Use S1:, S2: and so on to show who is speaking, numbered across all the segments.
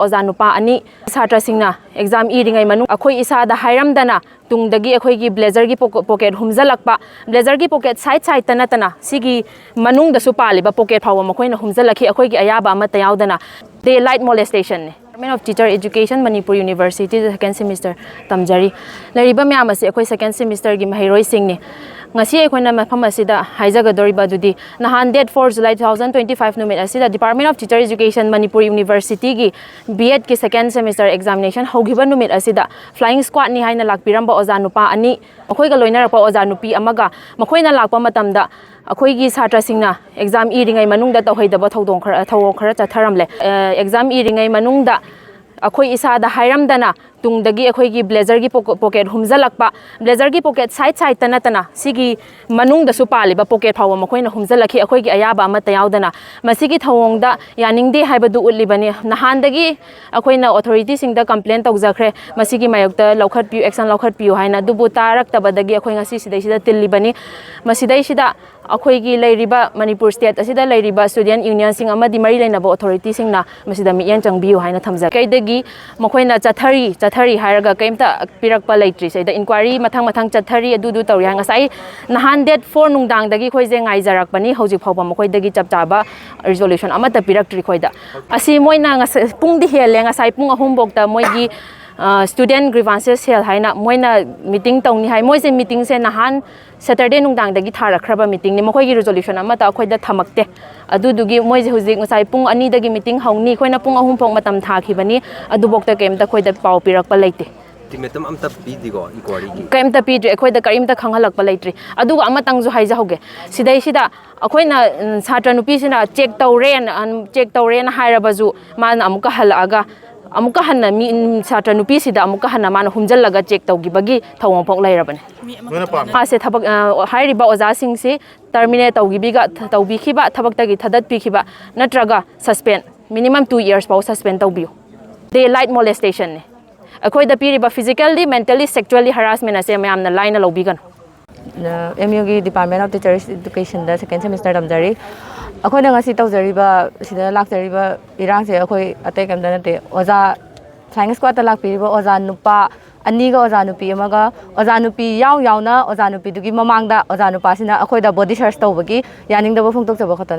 S1: oza nupa ani satrasingna exam iringai manung akhoi isada hairamdana tungdagi akhoi gi blazer gi pocket humjalakpa blazer gi pocket side tana sigi manung da su paliba pocket phawa makhoina humjalakhi akhoi gi ayaba ama tayaudana daylight molestation ne Department of Teacher Education Manipur University second semester tamjari lariba myam ase akhoi second semester gi Maheiroisingni ngasi akhona mafam asida haijagadoriba dudi nahan date 4 July 2025 numit asida Department of Teacher Education Manipur University gi B.Ed ki second semester examination hogiba numit asida flying squad ni haina lakpiramba oza nupa ani akhoi ga loinarapa oza nupi amaga makhoina lakpa matamda akhoi gi satrasingna exam iringai manungda tawhaidaba thodong khara chatharamle exam iringai manungda akhoi isada hairamdana tungdagi akhoi gi blazer gi pocket humjalakpa blazer gi pocket side tana sigi manung da su paliba pocket phawa makhoina humjalakhi akhoi gi ayaba ama tayaudana masigi thawongda yaningde haibadu ulibani nahandagi akhoina authority singda complaint tawjakhre masigi mayokta laukhat piu action laukhat piu haina dubu tarak tabadagi akhoi ngasi sida tillibani masidai sida akhoi gi leiriba Manipur state asida leiriba student union sing amadi mari leinaba authority singna masida miyan changbiu haina thamja kaidagi makhoina chathari hairaga kaimta pirakpa leitri saida inquiry mathang chathari adudu tawri hanga sai nahan date 4 nungdang dagi khoije ngai jarakpani hojik phawba makhoi dagi chapchaba resolution amata piraktri khoida asi moina pungdi hele nga sai pung ahum bokta moigi student grievances hel haina moina meeting tawni hai moise meeting se nahan Saturday nungdang dagi tharakraba meeting ni makhoi gi resolution amata khoida thamakte adudugi moise hujik ngasai pung ani dagi meeting hauni khoina pung ahum phok matam thakibani adubokta kemta khoida pau pirakpa leite
S2: Timetum amta pidigo inquiry gi
S1: kaimta pidri khoida karimta khangalakpa leitri aduga amatang ju haija hoge sidai sida akhoina satra nupi sina check tawren hairabaju mana amuka halaga amuka hanna mi satra nupi sida amuka hanna mana humjallaga check tawgibagi thawong phok lairabani ase thabak hairiba oja singse terminate tawgibiga tawbikhiba thabak thadat pikhiba natraga suspend minimum 2 years paw suspend tawbiu daylight molestation ne akhoi da piriba physically mentally sexually harassment ase mayamna line lobigan
S3: MCA Department of Teacher Education da second semester tamjari akhoi na ngasi tawjariba sida lakjariba Erang se akhoi atai kamda nate oja science squad ta lakpiriba oja nupa ani ga oja nupi amaga oja nupi yauna oja nupi dugi mamangda oja nupa sina akhoi da body search tawbagi yaningda ba phongtok chaba khatan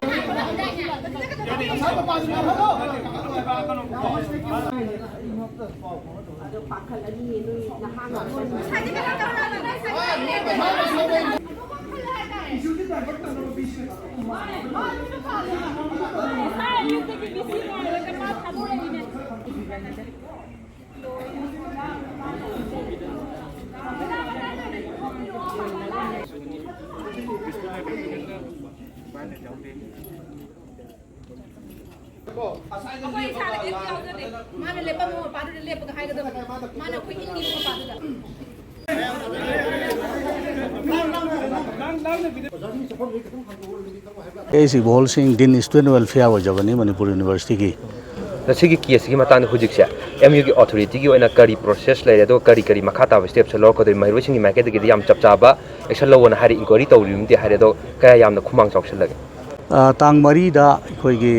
S4: Basic ball sing din student welfare wajabani Manipur University ki
S2: Nasigi case gi matang hujikse MU gi authority gi oina kari process lai do kari makhata step se lor kodri Maheiroisingni market gi yam chapchaba action lawon hari inquiry tawrim ti hare do kaya yamna khumang chawshalage
S4: tang mari da khoi gi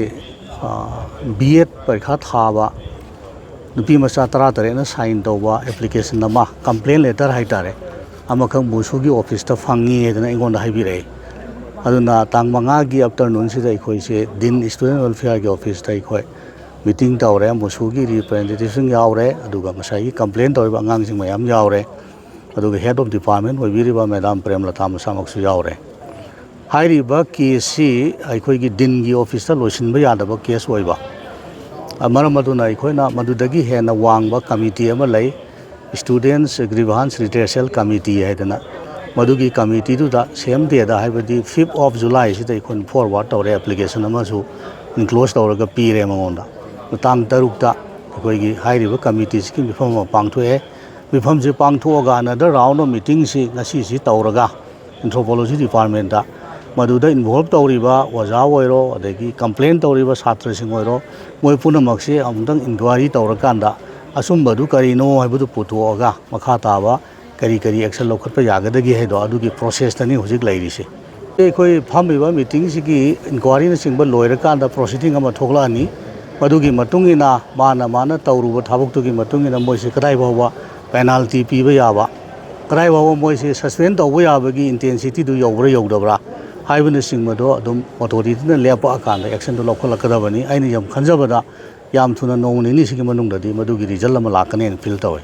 S4: B.Ed parikha thaba nupimacha tara na sign tawba application nama complaint letter haitare amakhang musu gi office ta phangi edana ingon haibire aduna tang manga gi afternoon sida khoi se din student welfare gi office tai khoi meeting tawre musu gi representative sing yaure aduga masai complaint tawba ngang sing mayam yaure aduga head of department hoibiriba madam premlata masamak su yaure hairiba case khoi gi din gi office ta loisin ba yadaba case hoiba amaraduna ikhoina madudagi hena wangba committee ama lai students grievance redressal committee haidana madugi committee du da same day da haibadi 5th of July sida ikon forward tawre application ama su enclose tawraga pire mangonda tang tarukta ikoi hairiba committee ki mifam pangthoe mifam je pangthoga another round of meeting si ngasi si tawraga anthropology department da maduda involve tawriba waja oiro adegi complaint tawriba chatra sing oiro moi punamak se amdang inquiry tawrakanda asumba karino haibudu putuoga makha taba kari action lokhatpa yagadagi hedo adugi process tani hojik lairise ekoi phamiba meeting sigi inquiry na singba loira kanda proceeding ama thokla ani ꯃꯗꯨꯒꯤ ꯃꯇꯨꯡ ꯏꯟꯅ ꯃꯥꯅ ꯇꯧꯔꯨꯕ ꯊꯕꯛꯇꯨꯒꯤ ꯃꯇꯨꯡ ꯏꯟꯅ ꯃꯣꯏꯁꯤ ꯀꯗꯥꯏ ꯐꯥꯎꯕ ꯄꯦꯅꯥꯜꯇꯤ ꯄꯤꯕ ꯌꯥꯕ ꯀꯗꯥꯏ ꯐꯥꯎꯕ ꯃꯣꯏꯁꯤ ꯁꯁꯄꯦꯟ ꯇꯧꯕ ꯌꯥꯕꯒꯤ ꯏꯟꯇꯦꯟꯁꯤꯇꯤꯗꯨ ꯌꯧꯕ꯭ꯔꯥ ꯌꯧꯗꯕ꯭ꯔꯥ ꯍꯥꯏꯕꯅꯆꯤꯡꯕꯗꯣ ꯑꯗꯨꯝ ꯑꯣꯊꯣꯔꯤꯇꯤꯅ ꯂꯦꯞꯄꯛꯑꯀꯥꯟꯗ ꯑꯦꯛꯁꯟꯗꯨ ꯂꯧꯈꯠꯂꯛꯀꯗꯕꯅꯤ ꯑꯩꯅ ꯌꯥꯝ ꯈꯟꯖꯕꯗ ꯌꯥꯝ ꯊꯨꯅ ꯅꯣꯡ ꯅꯤꯅꯤꯁꯤꯒꯤ ꯃꯅꯨꯡꯗꯗꯤ ꯃꯗꯨꯒꯤ ꯔꯤꯖꯜ ꯑꯃ ꯂꯥꯛꯀꯅꯦꯅ ꯐꯤꯜ ꯇꯧꯏ